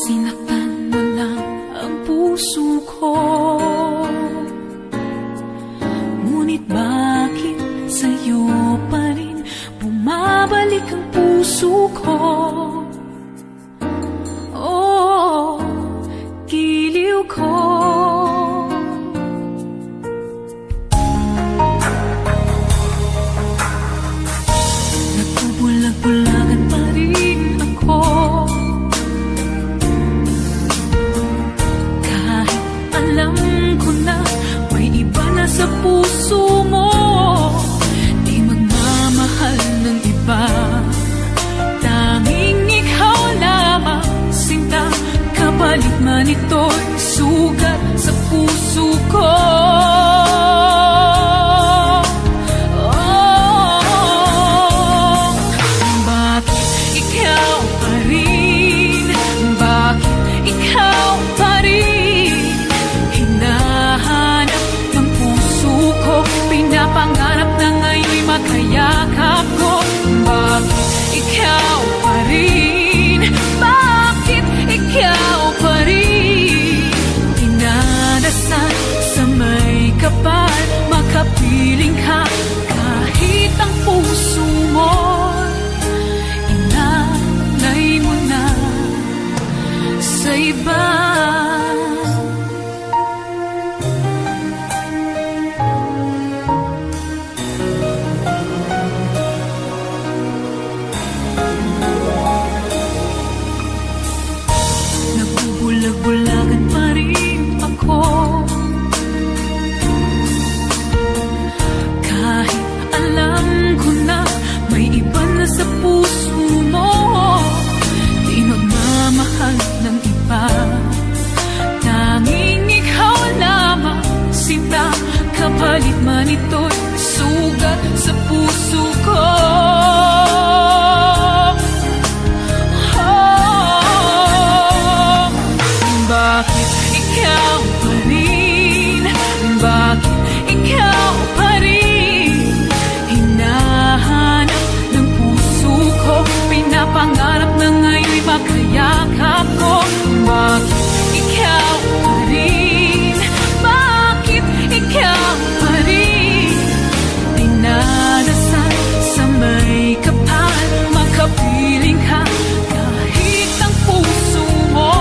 Sinaktan mo lang ang puso ko, ngunit bakit sa'yo pa rin bumabalik ang puso ko? Oh, giliw ko. Nagbubulag-bulagan pa rin ako, kahit alam ko na may iba na sa puso mo. Di magmamahal ng iba, tanging ikaw lamang sinta. Kapalit man ito'y sugat sa puso ko. Pinapangarap na ngayon'y makayakap ko. Bakit ikaw pa rin? Bakit ikaw pa rin? Dinadasal sa may kapal, makapiling ka kahit ang puso mo inalay mo na sa iba. Bulag-bulagan pa rin ako, kahit alam ko na may iba na sa puso mo. Di magmamahal ng iba, tanging ikaw lamang sinta. Kapalit man ito'y sugat sa puso ko. Bakit ikaw pa rin? Bakit ikaw pa rin? Hinahanap ng puso ko, pinapangarap na ngayon'y makayakap ko. Bakit ikaw pa rin? Bakit ikaw pa rin? Dinadasal sa may kapal, makapiling ka kahit ang puso mo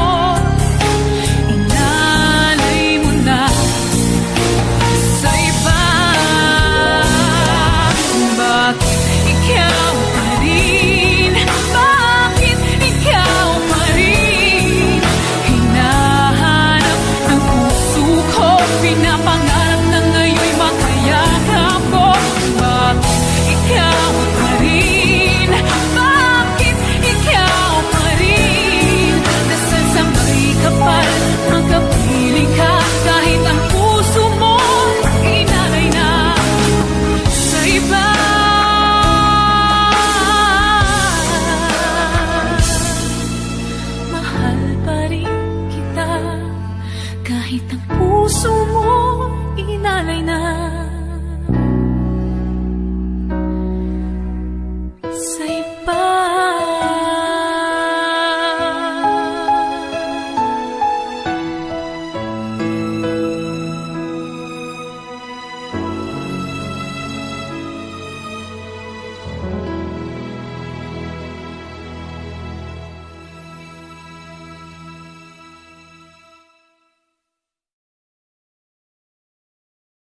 kahit ang puso mo inalay na